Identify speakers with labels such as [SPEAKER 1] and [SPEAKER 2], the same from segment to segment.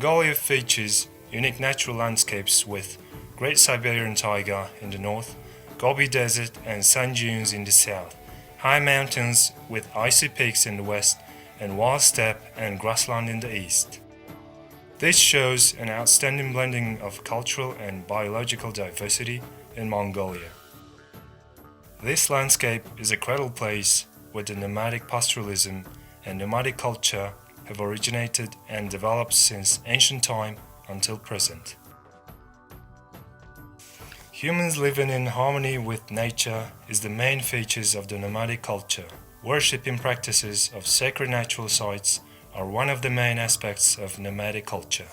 [SPEAKER 1] Mongolia features unique natural landscapes with Great Siberian Taiga in the north, Gobi Desert and sand dunes in the south, high mountains with icy peaks in the west, and wild steppe and grassland in the east. This shows an outstanding blending of cultural and biological diversity in Mongolia. This landscape is a cradle place where the nomadic pastoralism and nomadic culture have originated and developed since ancient time until present. Humans living in harmony with nature is the main features of the nomadic culture. Worshipping practices of sacred natural sites are one of the main aspects of nomadic culture.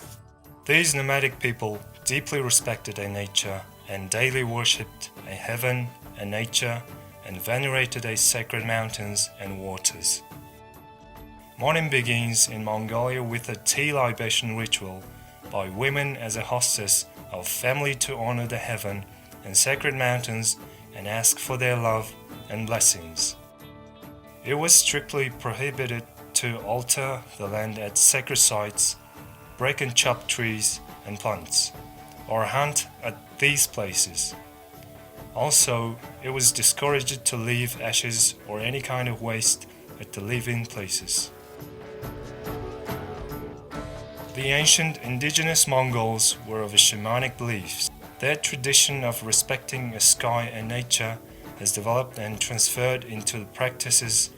[SPEAKER 1] These nomadic people deeply respected their nature and daily worshipped a heaven and nature and venerated a sacred mountains and waters. Morning begins in Mongolia with a tea libation ritual by women as a hostess of family to honor the heaven and sacred mountains and ask for their love and blessings. It was strictly prohibited to alter the land at sacred sites, break and chop trees and plants, or hunt at these places. Also, it was discouraged to leave ashes or any kind of waste at the living places. The ancient indigenous Mongols were of shamanic beliefs. Their tradition of respecting the sky and nature has developed and transferred into the practices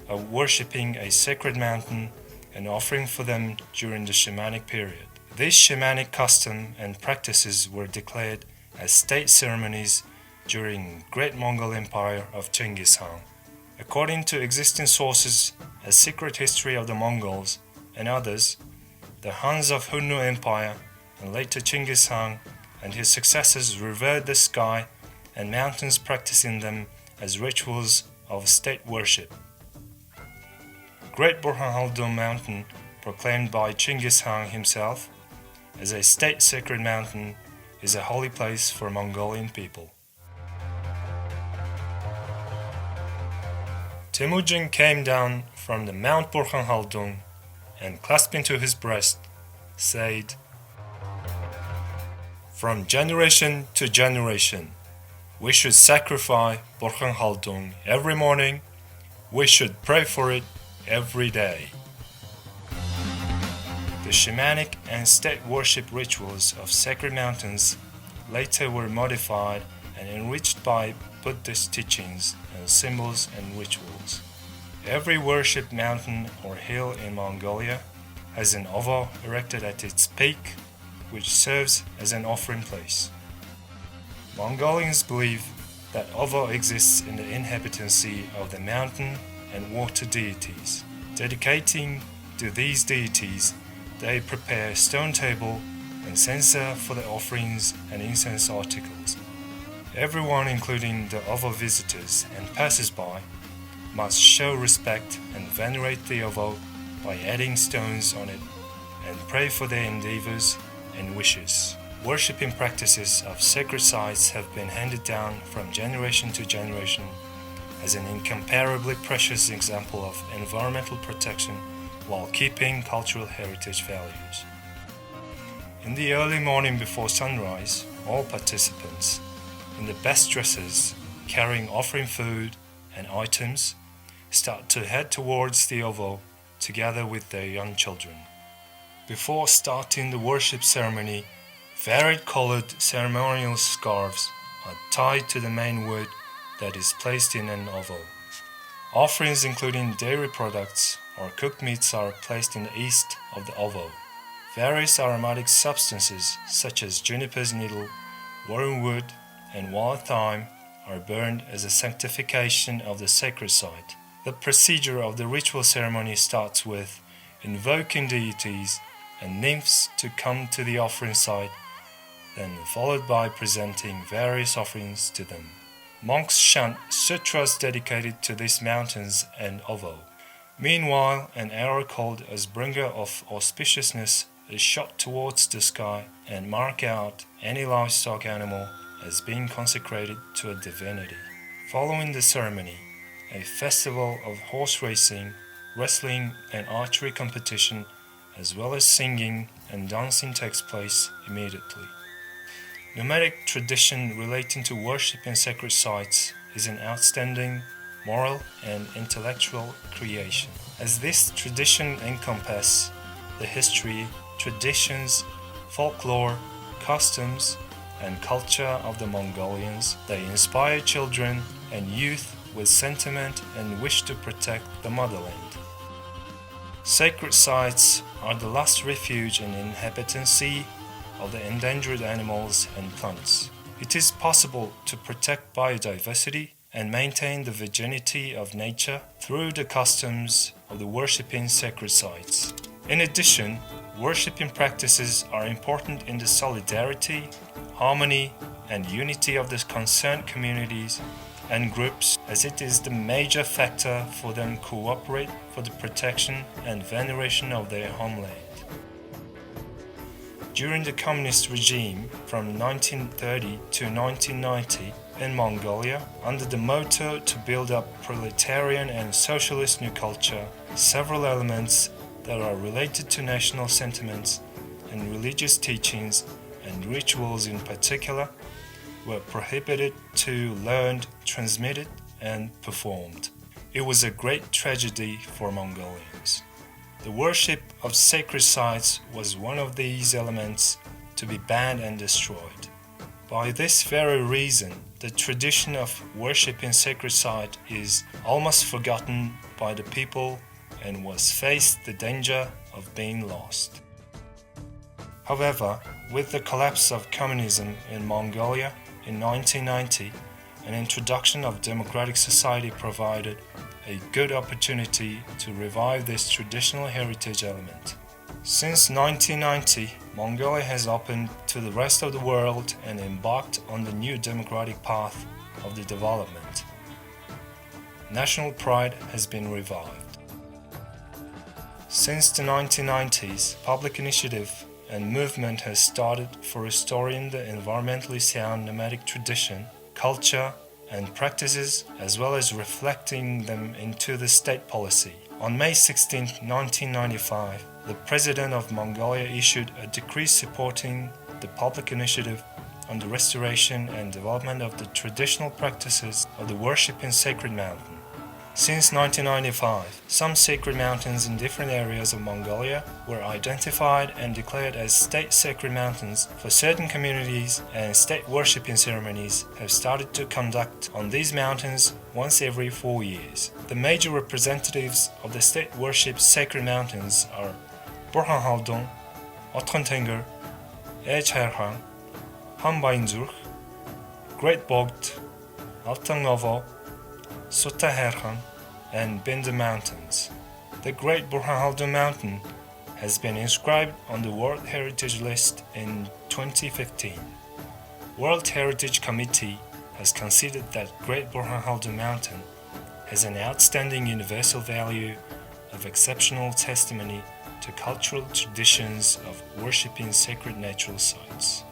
[SPEAKER 1] of worshipping a sacred mountain and offering for them during the shamanic period. These shamanic customs and practices were declared as state ceremonies during Great Mongol Empire of Genghis Khan. According to existing sources, A Secret History of the Mongols and others, the Huns of Hunnu Empire and later Genghis Khan and his successors revered the sky and mountains, practicing them as rituals of state worship. Great Burhan Mountain, proclaimed by Genghis Khan himself as a state sacred mountain, is a holy place for Mongolian people. Temujin came down from the Mount Burhan Haldun and clasping to his breast, said, "From generation to generation, we should sacrifice Burhan Haldun every morning. We should pray for it every day." The shamanic and state worship rituals of sacred mountains later were modified and enriched by Buddhist teachings and symbols and rituals. Every worship mountain or hill in Mongolia has an ovo erected at its peak, which serves as an offering place. Mongolians believe that ovo exists in the inhabitancy of the mountain and water deities. Dedicating to these deities, they prepare a stone table and censer for the offerings and incense articles. Everyone, including the ovo visitors and passers-by, must show respect and venerate the ovo by adding stones on it and pray for their endeavors and wishes. Worshipping practices of sacred sites have been handed down from generation to generation as an incomparably precious example of environmental protection while keeping cultural heritage values. In the early morning before sunrise, all participants, in the best dresses, carrying offering food and items, start to head towards the ovo together with their young children. Before starting the worship ceremony, varied-colored ceremonial scarves are tied to the main wood that is placed in an ovo. Offerings including dairy products or cooked meats are placed in the east of the ovo. Various aromatic substances such as juniper's needle, wormwood, and wild thyme are burned as a sanctification of the sacred site. The procedure of the ritual ceremony starts with invoking deities and nymphs to come to the offering site, then followed by presenting various offerings to them. Monks chant sutras dedicated to these mountains and ovo. Meanwhile, an arrow called as bringer of auspiciousness is shot towards the sky and mark out any livestock animal as being consecrated to a divinity. Following the ceremony, a festival of horse racing, wrestling and archery competition as well as singing and dancing takes place immediately. Nomadic tradition relating to worship in sacred sites is an outstanding moral and intellectual creation, as this tradition encompasses the history, traditions, folklore, customs, and culture of the Mongolians. They inspire children and youth with sentiment and wish to protect the motherland. Sacred sites are the last refuge and inhabitancy of the endangered animals and plants. It is possible to protect biodiversity and maintain the virginity of nature through the customs of the worshipping sacred sites. In addition, worshipping practices are important in the solidarity, harmony, and unity of the concerned communities and groups, as it is the major factor for them cooperate for the protection and veneration of their homeland. During the communist regime from 1930 to 1990 in Mongolia, under the motto to build up proletarian and socialist new culture, several elements that are related to national sentiments and religious teachings and rituals in particular were prohibited to learned, transmitted, and performed. It was a great tragedy for Mongolians. The worship of sacred sites was one of these elements to be banned and destroyed. By this very reason, the tradition of worship in sacred site is almost forgotten by the people and was faced the danger of being lost. However, with the collapse of communism in Mongolia in 1990, an introduction of democratic society provided a good opportunity to revive this traditional heritage element. Since 1990, Mongolia has opened to the rest of the world and embarked on the new democratic path of the development. National pride has been revived. Since the 1990s, public initiative and movement has started for restoring the environmentally sound nomadic tradition, culture, and practices, as well as reflecting them into the state policy. On May 16, 1995, the President of Mongolia issued a decree supporting the public initiative on the restoration and development of the traditional practices of the worship in sacred mountain. Since 1995, some sacred mountains in different areas of Mongolia were identified and declared as state sacred mountains for certain communities, and state worshipping ceremonies have started to conduct on these mountains once every 4 years. The major representatives of the state worship sacred mountains are Burhan Haldun, Otkhontenger, Echherhan, Hambainzurh, Great Bogd, Altangovo, Sutaherhan, and Binda Mountains. The Great Burhan Haldun Mountain has been inscribed on the World Heritage List in 2015. World Heritage Committee has considered that Great Burhan Haldun Mountain has an outstanding universal value of exceptional testimony to cultural traditions of worshipping sacred natural sites.